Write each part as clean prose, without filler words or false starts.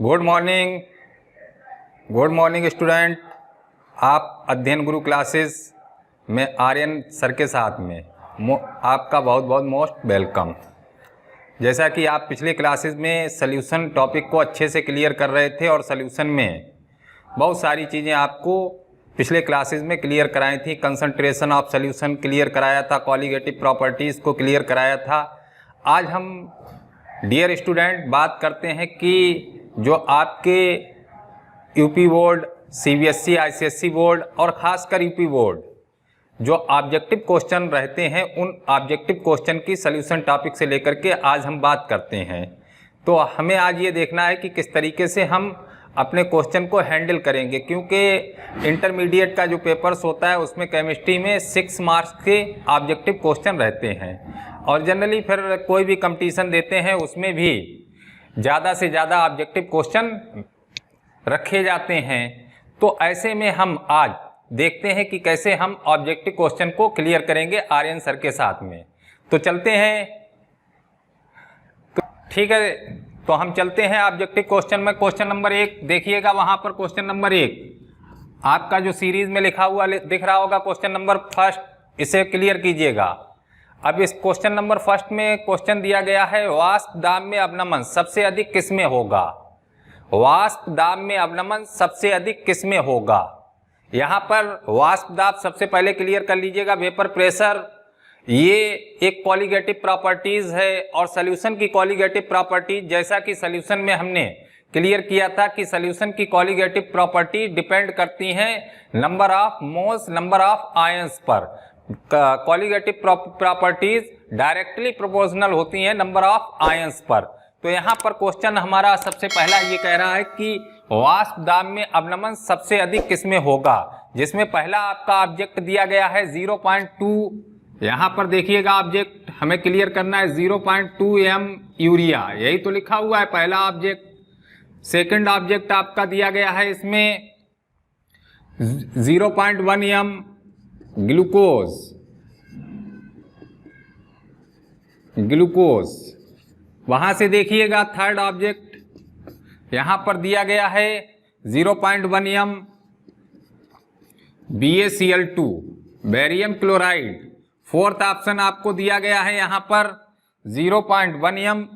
Good morning, good morning student. आप अध्ययन गुरु classes में आर्यन सर के साथ में आपका बहुत बहुत मोस्ट वेलकम। जैसा कि आप पिछले क्लासेस में सॉल्यूशन टॉपिक को अच्छे से क्लियर कर रहे थे और सॉल्यूशन में बहुत सारी चीज़ें आपको पिछले क्लासेस में क्लियर कराई थी। कंसंट्रेशन ऑफ सॉल्यूशन क्लियर कराया था, कॉलिगेटिव प्रॉपर्टीज़ को क्लियर कराया था। आज हम डियर स्टूडेंट बात करते हैं कि जो आपके UP board, CBSE, ICSE board और ख़ासकर यूपी बोर्ड जो ऑब्जेक्टिव क्वेश्चन रहते हैं, उन ऑब्जेक्टिव क्वेश्चन की सॉल्यूशन टॉपिक से लेकर के आज हम बात करते हैं। तो हमें आज ये देखना है कि किस तरीके से हम अपने क्वेश्चन को हैंडल करेंगे, क्योंकि इंटरमीडिएट का जो पेपर्स होता है उसमें केमिस्ट्री में 6 मार्क्स के ऑब्जेक्टिव क्वेश्चन रहते हैं और जनरली फिर कोई भी कंपटीशन देते हैं उसमें भी ज़्यादा से ज़्यादा ऑब्जेक्टिव क्वेश्चन रखे जाते हैं। तो ऐसे में हम आज देखते हैं कि कैसे हम ऑब्जेक्टिव क्वेश्चन को क्लियर करेंगे आर्यन सर के साथ में। तो चलते हैं, तो ठीक है, तो हम चलते हैं ऑब्जेक्टिव क्वेश्चन में। क्वेश्चन नंबर 1 देखिएगा, वहाँ पर क्वेश्चन नंबर 1 आपका जो सीरीज में लिखा हुआ दिख रहा होगा, क्वेश्चन नंबर 1, इसे क्लियर कीजिएगा। अब इस क्वेश्चन नंबर 1 में क्वेश्चन दिया गया है, वाष्प दाब में अवनमन सबसे अधिक किसमें होगा? वाष्प दाब में अवनमन सबसे अधिक किसमें होगा? यहाँ पर वाष्प दाब सबसे पहले क्लियर कर लीजिएगा। वेपर प्रेशर ये एक कॉलिगेटिव प्रॉपर्टीज है और सॉल्यूशन की कॉलिगेटिव प्रॉपर्टीज, जैसा कि सॉल्यूशन में हमने क्लियर किया था कि सॉल्यूशन की कॉलिगेटिव प्रॉपर्टी डिपेंड करती हैं number of moles, number of ions पर। कॉलिगेटिव प्रॉपर्टीज डायरेक्टली प्रोपोर्शनल होती हैं नंबर ऑफ आयंस पर। तो यहाँ पर क्वेश्चन हमारा सबसे पहला ये कह रहा है कि वाष्प दाब में अवनमन सबसे अधिक किसमें होगा, जिसमें पहला आपका ऑब्जेक्ट दिया गया है 0.2। यहाँ पर देखिएगा ऑब्जेक्ट हमें क्लियर करना है 0.2 m यूरिया, यही तो लिखा हुआ है पहला ऑब्जेक्ट। सेकंड ऑब्जेक्ट आपका दिया गया है इसमें 0.1 m ग्लूकोज। वहां से देखिएगा थर्ड ऑब्जेक्ट यहां पर दिया गया है 0.1 m BaCl2 barium chloride. Fourth option आपको दिया गया है यहां पर 0.1 m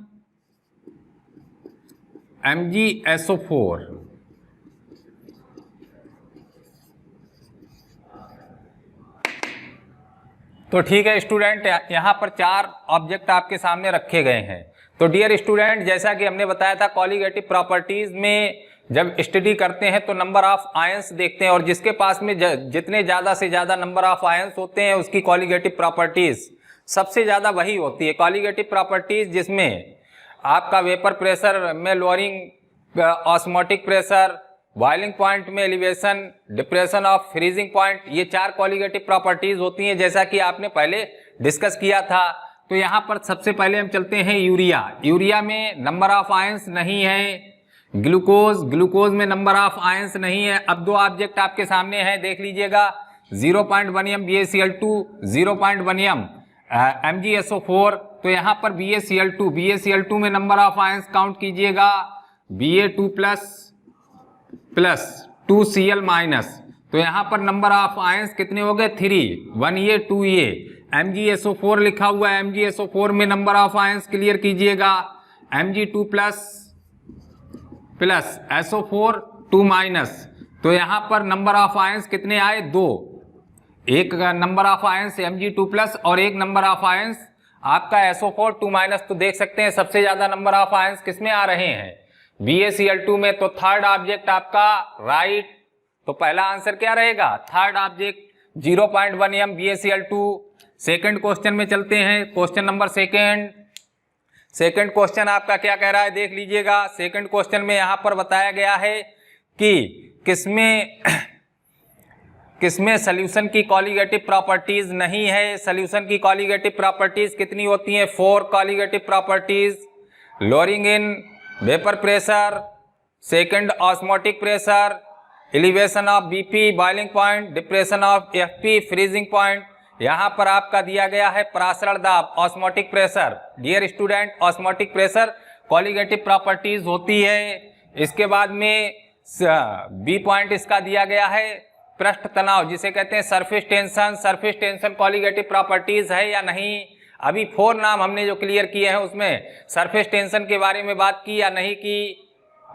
MgSO4। तो ठीक है स्टूडेंट, यहाँ पर 4 ऑब्जेक्ट आपके सामने रखे गए हैं। तो डियर स्टूडेंट, जैसा कि हमने बताया था कॉलिगेटिव प्रॉपर्टीज में जब स्टडी करते हैं तो नंबर ऑफ आयंस देखते हैं और जिसके पास में जितने ज़्यादा से ज़्यादा नंबर ऑफ आयंस होते हैं उसकी कॉलिगेटिव प्रॉपर्टीज सबसे ज़्यादा वही होती है। कॉलिगेटिव प्रॉपर्टीज जिसमें आपका वेपर प्रेशर में lowering osmotic pressure, boiling point में elevation, depression of freezing point, ये 4 कॉलिगेटिव प्रॉपर्टीज होती हैं जैसा कि आपने पहले डिस्कस किया था। तो यहाँ पर सबसे पहले हम चलते हैं यूरिया। यूरिया में नंबर ऑफ आयंस नहीं है। ग्लूकोज में नंबर ऑफ आयंस नहीं है। अब 2 ऑब्जेक्ट आपके सामने हैं, देख लीजिएगा 0.1 m BaCl2, 0.1 m MgSO4। तो यहाँ पर BaCl2 में नंबर ऑफ आयंस काउंट कीजिएगा, Ba2 प्लस 2Cl माइनस। तो यहाँ पर नंबर ऑफ आयंस कितने हो गए? 3, 1A 2A। MgSO4 लिखा हुआ है, MgSO4 में नंबर ऑफ आयंस क्लियर कीजिएगा, Mg2 प्लस SO4 2 माइनस। तो यहाँ पर नंबर ऑफ आयंस कितने आए? 2। एक number of ions Mg2 plus और एक नंबर ऑफ आयंस आपका SO4 2 माइनस। तो देख सकते हैं सबसे ज्यादा नंबर ऑफ आयंस किसमें आ रहे हैं? BaCl2 में। तो थर्ड ऑब्जेक्ट आपका राइट। तो पहला आंसर क्या रहेगा? Third object 0.1 m BaCl2। Second question में चलते हैं, क्वेश्चन नंबर 2। सेकंड क्वेश्चन आपका क्या कह रहा है देख लीजिएगा। सेकंड क्वेश्चन में यहां पर बताया गया है कि किसमें सॉल्यूशन की कॉलिगेटिव प्रॉपर्टीज नहीं है। सॉल्यूशन की कॉलिगेटिव प्रॉपर्टीज कितनी होती हैं? 4 colligative properties. Lowering in vapour pressure, second osmotic pressure, elevation of BP boiling point, depression of FP freezing point. यहाँ पर आपका दिया गया है प्रासरण दाब, osmotic pressure. Dear student, osmotic pressure colligative properties होती है इसके बाद में बी पॉइंट इसका दिया गया है पृष्ठ तनाव, जिसे कहते हैं surface tension. Surface tension colligative properties है या नहीं? अभी 4 नाम हमने जो क्लियर किए हैं उसमें सरफेस टेंशन के बारे में बात की या नहीं की?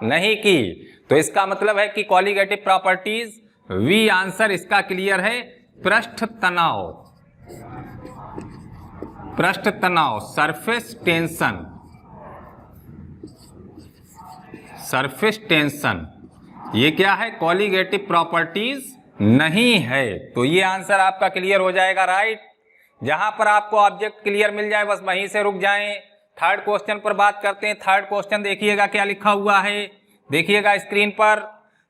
नहीं की। तो इसका मतलब है कि कॉलिगेटिव प्रॉपर्टीज वी आंसर इसका क्लियर है। पृष्ठ तनाव, पृष्ठ तनाव, सरफेस टेंशन, सरफेस टेंशन, ये क्या है? कॉलिगेटिव प्रॉपर्टीज नहीं है। तो ये आंसर आपका क्लियर हो जाएगा, राइट। जहां पर आपको ऑब्जेक्ट क्लियर मिल जाए बस वहीं से रुक जाएं। थर्ड क्वेश्चन पर बात करते हैं। थर्ड क्वेश्चन देखिएगा क्या लिखा हुआ है, देखिएगा स्क्रीन पर।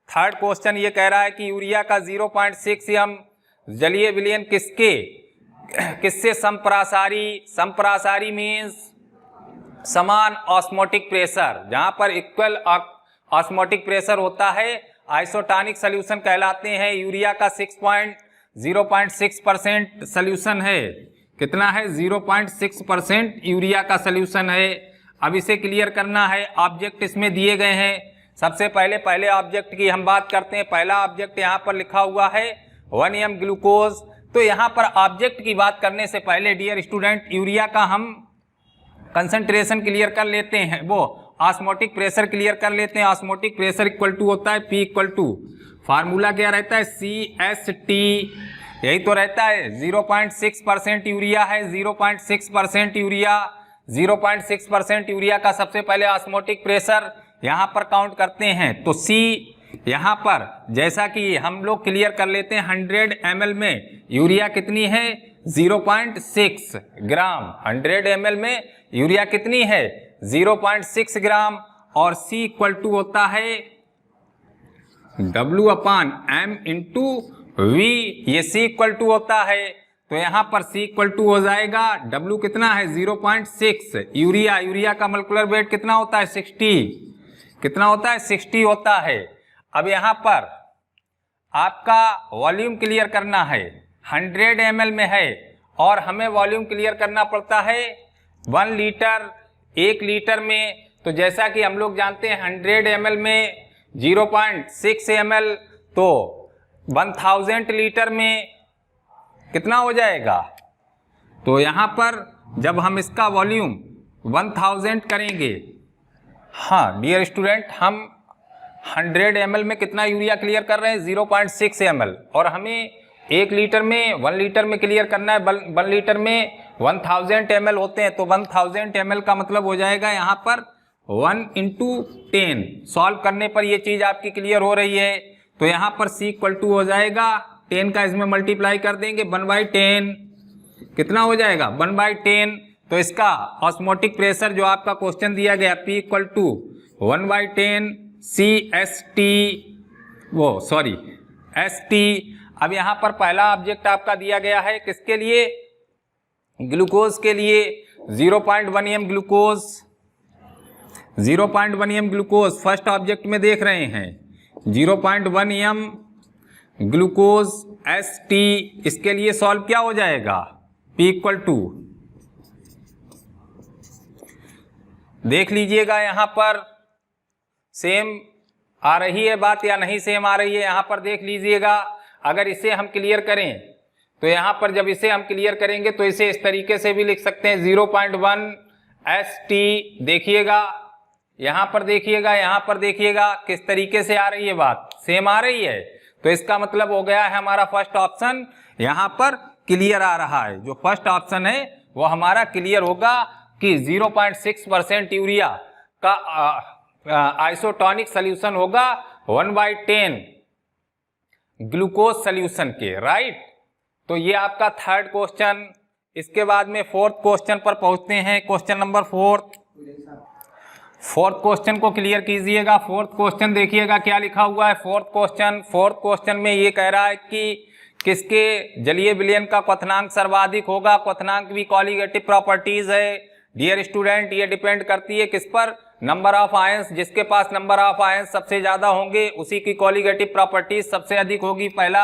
थर्ड क्वेश्चन ये कह रहा है कि यूरिया का 0.6 m जलीय विलयन किससे संप्रासारी? संप्रासारी मीन्स समान ऑस्मोटिक प्रेशर, जहां पर इक्वल ऑस्मोटिक प्रेशर होता है आइसोटॉनिक सॉल्यूशन कहलाते हैं। यूरिया का 0.6% सॉल्यूशन है। कितना है? 0.6% यूरिया का सॉल्यूशन है। अब इसे क्लियर करना है। ऑब्जेक्ट इसमें दिए गए हैं। सबसे पहले ऑब्जेक्ट की हम बात करते हैं। पहला ऑब्जेक्ट यहाँ पर लिखा हुआ है 1 m ग्लूकोज। तो यहाँ पर ऑब्जेक्ट की बात करने से पहले डियर स्टूडेंट यूरिया का हम कंसंट्रेशन क्लियर कर लेते हैं, वो ऑस्मोटिक प्रेशर क्लियर कर लेते हैं। ऑस्मोटिक प्रेशर इक्वल टू होता है P इक्वल टू, फार्मूला क्या रहता है? CST, यही तो रहता है। 0.6% यूरिया है, 0.6% यूरिया, 0.6% यूरिया का सबसे पहले ऑस्मोटिक प्रेशर यहाँ पर काउंट करते हैं। तो C यहाँ पर जैसा कि हम लोग क्लियर कर लेते हैं 100 ml में यूरिया कितनी है? 0.6 ग्राम। 100 ml में यूरिया कितनी है? 0.6 ग्राम। और C इक्वल टू होता है W/M इंटू V, ये C इक्वल टू होता है। तो यहाँ पर C इक्वल टू हो जाएगा W कितना है? 0.6 यूरिया। यूरिया का मोलेकुलर वेट कितना होता है? 60। कितना होता है? 60 होता है। अब यहाँ पर आपका वॉल्यूम क्लियर करना है। 100 ml में है और हमें वॉल्यूम क्लियर करना पड़ता है 1 लीटर, 1 लीटर में। तो जैसा कि हम लोग जानते हैं 100 ml में 0.6 ml, तो 1000 लीटर में कितना हो जाएगा? तो यहाँ पर जब हम इसका वॉल्यूम 1000 करेंगे, हाँ डियर स्टूडेंट, हम 100 ml में कितना यूरिया क्लियर कर रहे हैं? 0.6 ml। और हमें 1 लीटर में 1 लीटर में क्लियर करना है। 1 लीटर में 1000 ml होते हैं। तो 1000 ml का मतलब हो जाएगा यहाँ पर 1 इंटू 10। सॉल्व करने पर ये चीज आपकी क्लियर हो रही है। तो यहाँ पर C इक्वल टू हो जाएगा 10 का इसमें मल्टीप्लाई कर देंगे 1/10। कितना हो जाएगा? 1/10। तो इसका ऑस्मोटिक प्रेशर जो आपका क्वेश्चन दिया गया P इक्वल टू 1/10 CST, वो सॉरी ST। अब यहाँ पर पहला ऑब्जेक्ट आपका दिया गया है किसके लिए? ग्लूकोज के लिए। 0.1 m glucose, 0.1 m glucose first object में देख रहे हैं। 0.1 m ग्लूकोज ST, इसके लिए सॉल्व क्या हो जाएगा? P इक्वल टू, देख लीजिएगा यहाँ पर सेम आ रही है बात या नहीं सेम आ रही है? यहाँ पर देख लीजिएगा। अगर इसे हम क्लियर करें तो यहाँ पर जब इसे हम क्लियर करेंगे तो इसे इस तरीके से भी लिख सकते हैं 0.1 ST। देखिएगा यहाँ पर, देखिएगा यहाँ पर, देखिएगा किस तरीके से आ रही है बात, सेम आ रही है। तो इसका मतलब हो गया है हमारा फर्स्ट ऑप्शन यहाँ पर क्लियर आ रहा है। जो फर्स्ट ऑप्शन है वो हमारा क्लियर होगा कि 0.6% यूरिया का आइसोटॉनिक सॉल्यूशन होगा 1/10 ग्लूकोज सॉल्यूशन के, राइट। तो ये आपका थर्ड क्वेश्चन। इसके बाद में फोर्थ क्वेश्चन पर पहुंचते हैं। Question number 4। फोर्थ क्वेश्चन को क्लियर कीजिएगा। फोर्थ क्वेश्चन देखिएगा क्या लिखा हुआ है। फोर्थ क्वेश्चन में ये कह रहा है कि किसके जलीय विलयन का क्वथनांक सर्वाधिक होगा। क्वथनांक भी कॉलिगेटिव प्रॉपर्टीज है डियर स्टूडेंट। ये डिपेंड करती है किस पर? Number of ions. जिसके पास नंबर ऑफ आयंस सबसे ज्यादा होंगे उसी की कॉलिगेटिव प्रॉपर्टीज सबसे अधिक होगी। पहला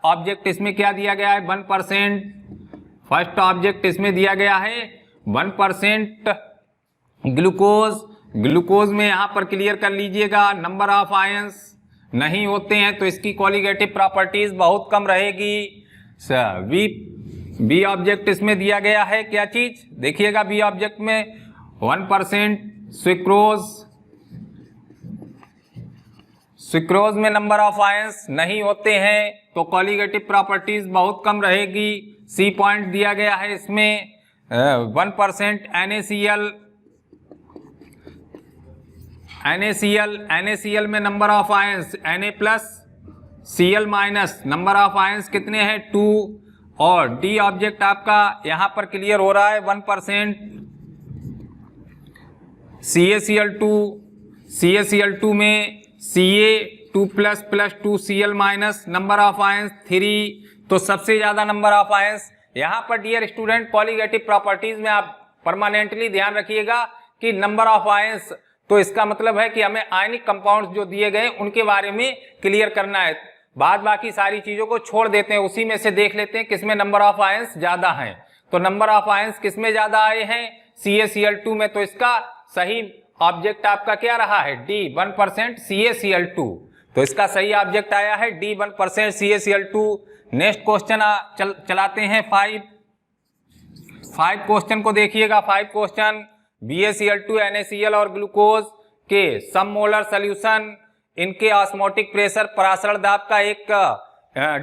ऑब्जेक्ट इसमें क्या दिया गया है? 1%। फर्स्ट ऑब्जेक्ट इसमें दिया गया है 1% ग्लूकोज। ग्लूकोज में यहाँ पर क्लियर कर लीजिएगा, नंबर ऑफ आयंस नहीं होते हैं तो इसकी कॉलिगेटिव प्रॉपर्टीज बहुत कम रहेगी। बी ऑब्जेक्ट इसमें दिया गया है, क्या चीज देखिएगा, बी ऑब्जेक्ट में 1% सुक्रोज में नंबर ऑफ आयंस नहीं होते हैं तो कॉलिगेटिव प्रॉपर्टीज बहुत कम रहेगी। सी पॉइंट दिया गया है इसमें 1% NaCl में number of ions Na+ Cl- number of ions कितने हैं 2, और डी ऑब्जेक्ट आपका यहां पर क्लियर हो रहा है 1% CaCl2 में Ca2+ 2Cl- number of ions 3, तो सबसे ज्यादा नंबर ऑफ आयंस यहां पर। डियर स्टूडेंट, कॉलिगेटिव प्रॉपर्टीज में आप परमानेंटली ध्यान रखिएगा कि नंबर ऑफ आयंस, तो इसका मतलब है कि हमें आयनिक कंपाउंड्स जो दिए गए उनके बारे में क्लियर करना है, बाद बाकी सारी चीजों को छोड़ देते हैं, उसी में से देख लेते हैं किसमें नंबर ऑफ आयंस ज्यादा हैं। तो नंबर ऑफ आयंस किसमें ज्यादा आए हैं CaCl2 में, तो इसका सही ऑब्जेक्ट आपका क्या रहा है D 1% CaCl2, तो इसका सही ऑब्जेक्ट आया है D 1% CaCl2। नेक्स्ट क्वेश्चन चलाते हैं 5 क्वेश्चन को देखिएगा। 5 क्वेश्चन, BaCl2 NaCl और ग्लूकोज के सम मोलर सोल्यूशन, इनके ऑस्मोटिक प्रेशर परासरण दाब का एक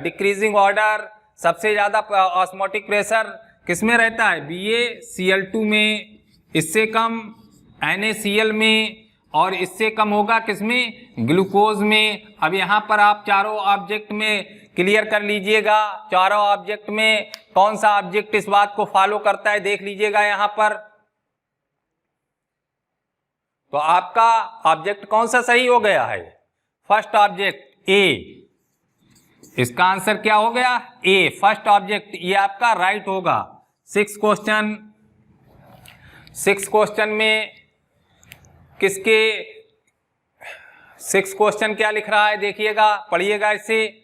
डिक्रीजिंग ऑर्डर, सबसे ज्यादा ऑस्मोटिक प्रेशर किसमें रहता है BaCl2 में, इससे कम NaCl में, और इससे कम होगा किसमें ग्लूकोज में। अब यहाँ पर आप चारों ऑब्जेक्ट में क्लियर कर लीजिएगा, चारों ऑब्जेक्ट में कौन सा ऑब्जेक्ट इस बात को फॉलो करता है देख लीजिएगा यहाँ पर। तो आपका ऑब्जेक्ट कौन सा सही हो गया है, फर्स्ट ऑब्जेक्ट ए, इसका आंसर क्या हो गया ए, फर्स्ट ऑब्जेक्ट, ये आपका राइट होगा। 6 क्वेश्चन में किसके 6 क्वेश्चन क्या लिख रहा है देखिएगा, पढ़िएगा इसे।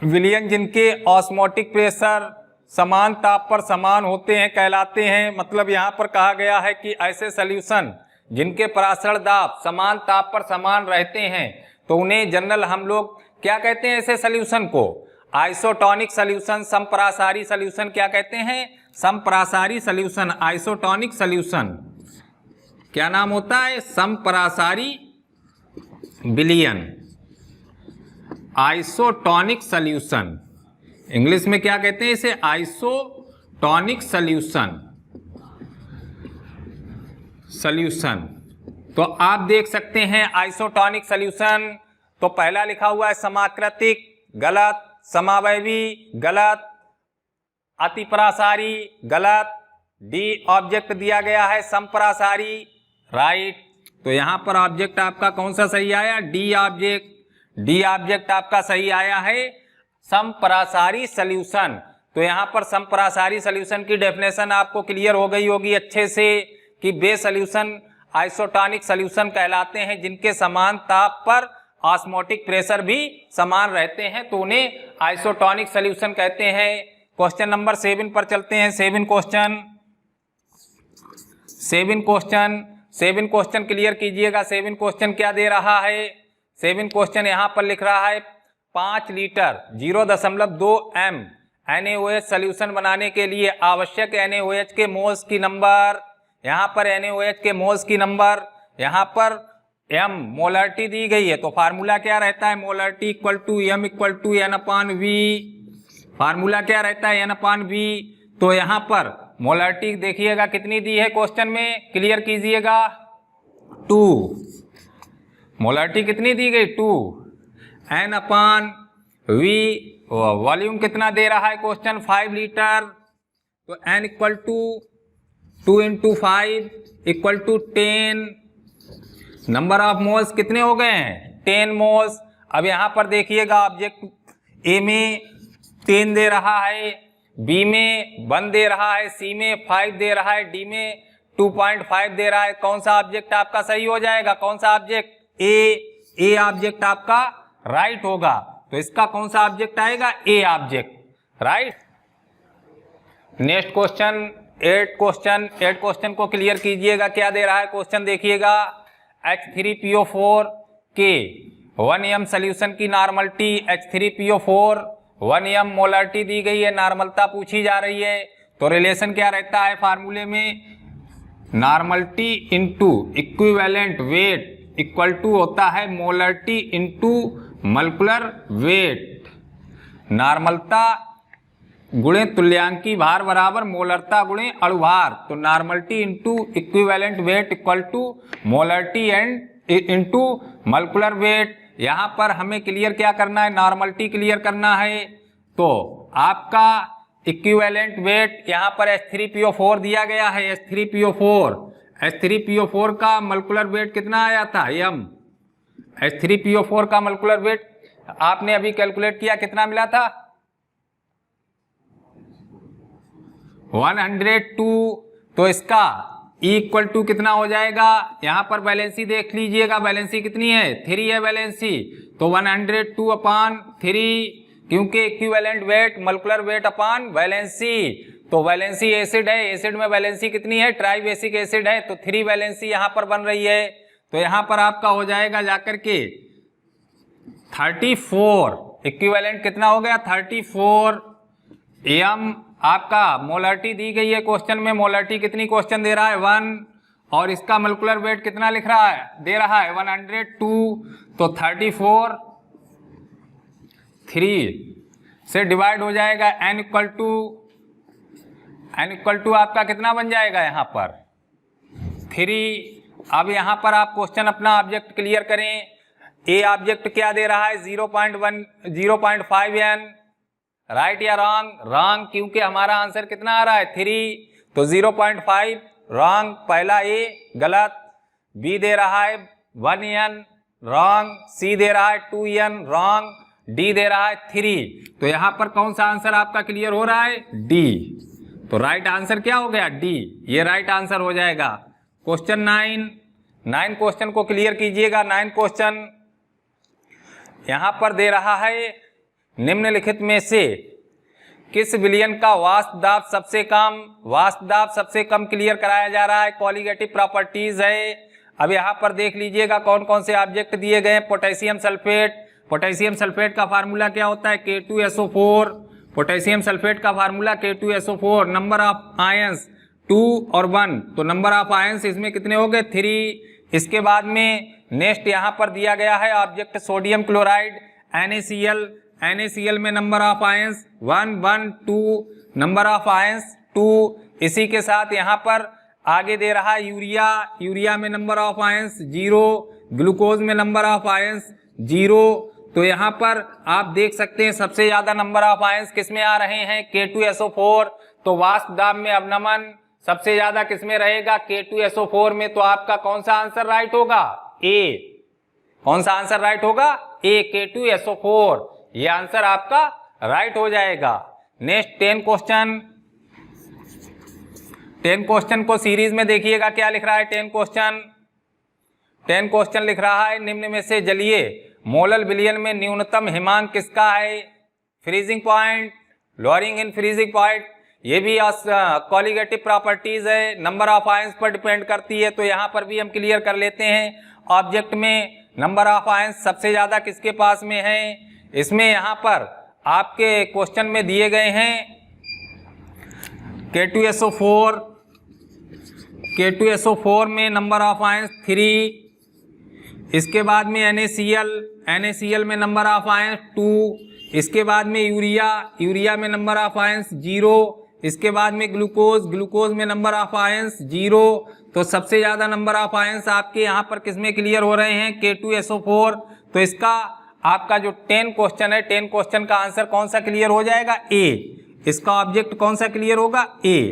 विलयन जिनके ऑस्मोटिक प्रेशर समान ताप पर समान होते हैं कहलाते हैं, मतलब यहाँ पर कहा गया है कि ऐसे सॉल्यूशन जिनके परासरण दाब समान ताप पर समान रहते हैं तो उन्हें जनरल हम लोग क्या कहते हैं, ऐसे सॉल्यूशन को आइसोटोनिक सॉल्यूशन, समपरासारी सॉल्यूशन क्या कहते हैं, समपरासारी सॉल्यूशन, आइसोटोनिक सॉल्यूशन क्या नाम होता है, समपरासारी विलयन, आइसोटोनिक सॉल्यूशन, इंग्लिश में क्या कहते हैं इसे, आइसोटोनिक सॉल्यूशन। तो आप देख सकते हैं आइसोटोनिक सॉल्यूशन, तो पहला लिखा हुआ है समाकृतिक, गलत, समावयवी, गलत, अतिपरासारी, गलत, डी ऑब्जेक्ट दिया गया है समपरासारी, राइट। तो यहां पर ऑब्जेक्ट आपका कौन सा सही आया, डी ऑब्जेक्ट आपका सही आया है समपरासारी सॉल्यूशन। तो यहां पर समपरासारी सॉल्यूशन की डेफिनेशन आपको क्लियर हो गई होगी अच्छे से कि वे सॉल्यूशन आइसोटोनिक सॉल्यूशन कहलाते हैं जिनके समान ताप पर ऑस्मोटिक प्रेशर भी समान रहते हैं, तो उन्हें आइसोटोनिक सॉल्यूशन कहते हैं। क्वेश्चन नंबर 7 पर चलते हैं। 7 क्वेश्चन क्लियर कीजिएगा। 7 क्वेश्चन क्या दे रहा है, 7 क्वेश्चन यहां पर लिख रहा है 5 लीटर 0.2 m NaOH सॉल्यूशन बनाने के लिए आवश्यक NaOH के मोल्स की नंबर, यहाँ पर NaOH के मोल्स की नंबर, यहाँ पर m मोलरिटी दी गई है, तो फार्मूला क्या रहता है, molarity equal to m equal to n/v, formula क्या रहता है n/v। तो यहाँ पर मोलरिटी देखिएगा कितनी दी है क्वेश्चन में, क्लियर कीजिएगा 2, मोलरिटी कितनी दी गई 2, n/v, वॉल्यूम कितना दे रहा है क्वेश्चन 5 लीटर, तो n equal to 2 × 5 equal to 10, number of moles कितने हो गए हैं 10 मोल्स। अब यहां पर देखिएगा ऑब्जेक्ट ए में 10 दे रहा है, बी में 1 दे रहा है, सी में 5 दे रहा है, डी में 2.5 दे रहा है। कौन सा ऑब्जेक्ट आपका सही हो जाएगा, कौन सा ऑब्जेक्ट, ए ऑब्जेक्ट आपका राइट होगा। तो इसका कौन सा ऑब्जेक्ट आएगा, ए object, right. Next question 8 question को क्लियर कीजिएगा। क्या दे रहा है क्वेश्चन देखिएगा, H3PO4 के 1 m सोल्यूशन की नॉर्मलिटी H3PO4 1 m मोलरिटी दी गई है, नॉर्मलता पूछी जा रही है। तो रिलेशन क्या रहता है फार्मूले में, normality into equivalent weight equal to होता है मोलरिटी इंटू मॉलिक्यूलर वेट। नॉर्मलता गुणे तुल्यांकी भार बराबर मोलरता गुणे अणुभार। तो normality into equivalent weight equal to molarity and into molecular weight. यहाँ पर हमें क्लियर क्या करना है, नॉर्मलिटी क्लियर करना है। तो आपका इक्विवेलेंट वेट यहाँ पर H3PO4 दिया गया है, H3PO4 का मॉलिक्यूलर वेट कितना आया था m। H3PO4 का मॉलिक्यूलर वेट आपने अभी कैलकुलेट किया, कितना मिला था 102। तो इसका इक्वल टू कितना हो जाएगा, यहाँ पर बैलेंसी देख लीजिएगा, बैलेंसी कितनी है 3 है बैलेंसी। तो 102 अपान 3, क्योंकि इक्विवेलेंट वेट मॉलिक्यूलर वेट अपान वैलेंसी। तो वैलेंसी एसिड है, एसिड में वैलेंसी कितनी है, ट्राई बेसिक एसिड है, तो 3 वैलेंसी यहाँ पर बन रही है। तो यहाँ पर आपका हो जाएगा जाकर के 34, इक्विवेलेंट कितना हो गया 34 m। आपका मोलरिटी दी गई है क्वेश्चन में, मोलरिटी कितनी क्वेश्चन दे रहा है 1, और इसका मॉलिक्यूलर वेट कितना लिख रहा है, दे रहा है 102। तो 34 3 से डिवाइड हो जाएगा, n इक्वल टू आपका कितना बन जाएगा यहाँ पर 3। अब यहाँ पर आप क्वेश्चन अपना ऑब्जेक्ट क्लियर करें। ए ऑब्जेक्ट क्या दे रहा है 0.5 n, राइट या रॉन्ग, रॉन्ग, क्योंकि हमारा आंसर कितना आ रहा है 3। तो 0.5 रॉन्ग, पहला ए गलत, बी दे रहा है 1 n रॉन्ग, सी दे रहा है 2 n रॉन्ग, डी दे रहा है 3। तो यहां पर कौन सा आंसर आपका क्लियर हो रहा है, डी। तो राइट आंसर क्या हो गया, डी, ये राइट आंसर हो जाएगा। क्वेश्चन 9 क्वेश्चन को क्लियर कीजिएगा। 9 क्वेश्चन यहां पर दे रहा है, निम्नलिखित में से किस विलयन का वाष्प दाब सबसे कम, वाष्प दाब सबसे कम क्लियर कराया जा रहा है, कॉलिगेटिव प्रॉपर्टीज है। अब यहाँ पर देख लीजिएगा कौन कौन से ऑब्जेक्ट दिए गए हैं। पोटेशियम सल्फेट का फार्मूला क्या होता है K2SO4, पोटेशियम सल्फेट का formula K2SO4, number of ions 2 और 1, तो नंबर ऑफ आयंस इसमें कितने हो गए 3। इसके बाद में नेक्स्ट यहाँ पर दिया गया है ऑब्जेक्ट सोडियम क्लोराइड NaCl में number of ions 1 1 2, number of ions 2। इसी के साथ यहाँ पर आगे दे रहा है यूरिया में नंबर ऑफ आयंस 0, ग्लूकोज में नंबर ऑफ आयंस 0। तो यहाँ पर आप देख सकते हैं सबसे ज्यादा नंबर ऑफ आयंस किसमें आ रहे हैं, K2SO4। तो वाष्प दाब में अवनमन सबसे ज्यादा किसमें रहेगा, K2SO4 में। तो आपका कौन सा आंसर राइट होगा, ए। कौन सा आंसर राइट होगा, ए, K2SO4, ये आंसर आपका राइट हो जाएगा। नेक्स्ट 10 क्वेश्चन को सीरीज में देखिएगा क्या लिख रहा है। 10 क्वेश्चन लिख रहा है, निम्न में से जलीय मोलल विलयन में न्यूनतम हिमांक किसका है, freezing point, lowering in freezing point, ये भी कॉलिगेटिव प्रॉपर्टीज है, नंबर ऑफ आयंस पर डिपेंड करती है। तो यहाँ पर भी हम क्लियर कर लेते हैं। ऑब्जेक्ट में नंबर ऑफ आयंस सबसे ज्यादा किसके पास में है, इसमें यहाँ पर आपके क्वेश्चन में दिए गए हैं K2SO4 में नंबर ऑफ आयंस 3। इसके बाद में NaCl में नंबर ऑफ आयंस 2। इसके बाद में यूरिया में नंबर ऑफ आयंस 0। इसके बाद में ग्लूकोज में नंबर ऑफ आयंस 0। तो सबसे ज्यादा नंबर ऑफ आयंस आपके यहाँ पर किसमें क्लियर हो रहे हैं, K2SO4। तो इसका आपका जो 10 क्वेश्चन है, 10 क्वेश्चन का आंसर कौन सा क्लियर हो जाएगा, ए। इसका ऑब्जेक्ट कौन सा क्लियर होगा, ए।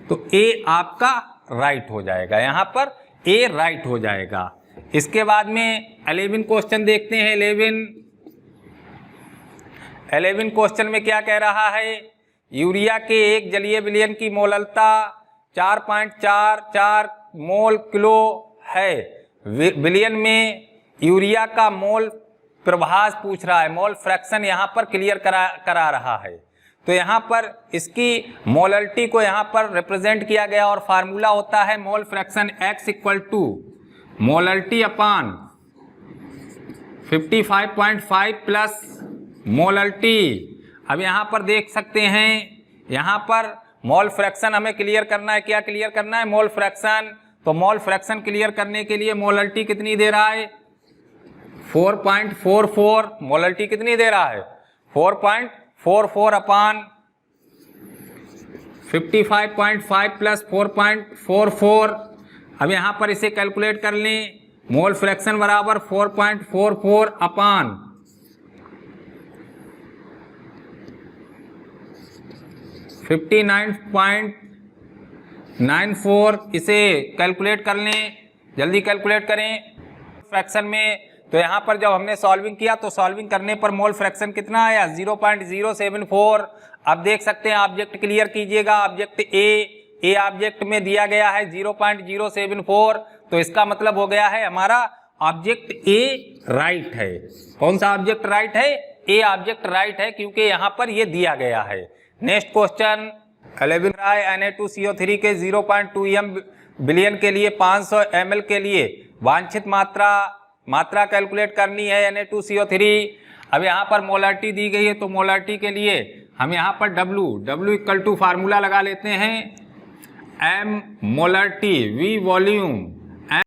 तो ए आपका राइट हो जाएगा, यहाँ पर ए राइट हो जाएगा। इसके बाद में 11 क्वेश्चन देखते हैं। 11 क्वेश्चन में क्या कह रहा है, यूरिया के एक जलीय विलयन की मोललता 4.44 मोल किलो है। विलयन में यूरिया का मोल प्रभास पूछ रहा है, मोल फ्रैक्शन यहाँ पर क्लियर करा रहा है। तो यहाँ पर इसकी मोलरिटी को यहाँ पर रिप्रेजेंट किया गया और फार्मूला होता है mole fraction X equal to molarity upon 55.5 plus molarity. अब यहाँ पर देख सकते हैं, यहाँ पर मोल फ्रैक्शन हमें क्लियर करना है। क्या क्लियर करना है? Mole fraction. तो मोल फ्रैक्शन क्लियर करने के लिए मोलरिटी कितनी दे रहा है? 4.44। मोलरिटी कितनी दे रहा है? 4.44 अपान 55.5 प्लस 4.44। अब यहाँ पर इसे कैलकुलेट कर लें। मोल फ्रैक्शन बराबर 4.44 अपान 59.94। इसे कैलकुलेट कर लें, जल्दी कैलकुलेट करें फ्रैक्शन में। तो यहाँ पर जब हमने सॉल्विंग किया तो सॉल्विंग करने पर मोल फ्रैक्शन कितना आया? 0.074। अब देख सकते हैं, ऑब्जेक्ट क्लियर कीजिएगा। ऑब्जेक्ट ए ऑब्जेक्ट में दिया गया है 0.074, तो इसका मतलब हो गया है हमारा ऑब्जेक्ट ए राइट है। कौन सा ऑब्जेक्ट राइट है? ए ऑब्जेक्ट राइट है, क्योंकि यहाँ पर ये दिया गया है। नेक्स्ट क्वेश्चन 11 Na2CO3 के 0.2 बिलियन के लिए 500 ml के लिए वांछित मात्रा कैलकुलेट करनी है Na2CO3। अब यहाँ पर मोलरिटी दी गई है, तो मोलरिटी के लिए हम यहाँ पर W इक्वल टू फार्मूला लगा लेते हैं। M molarity V volume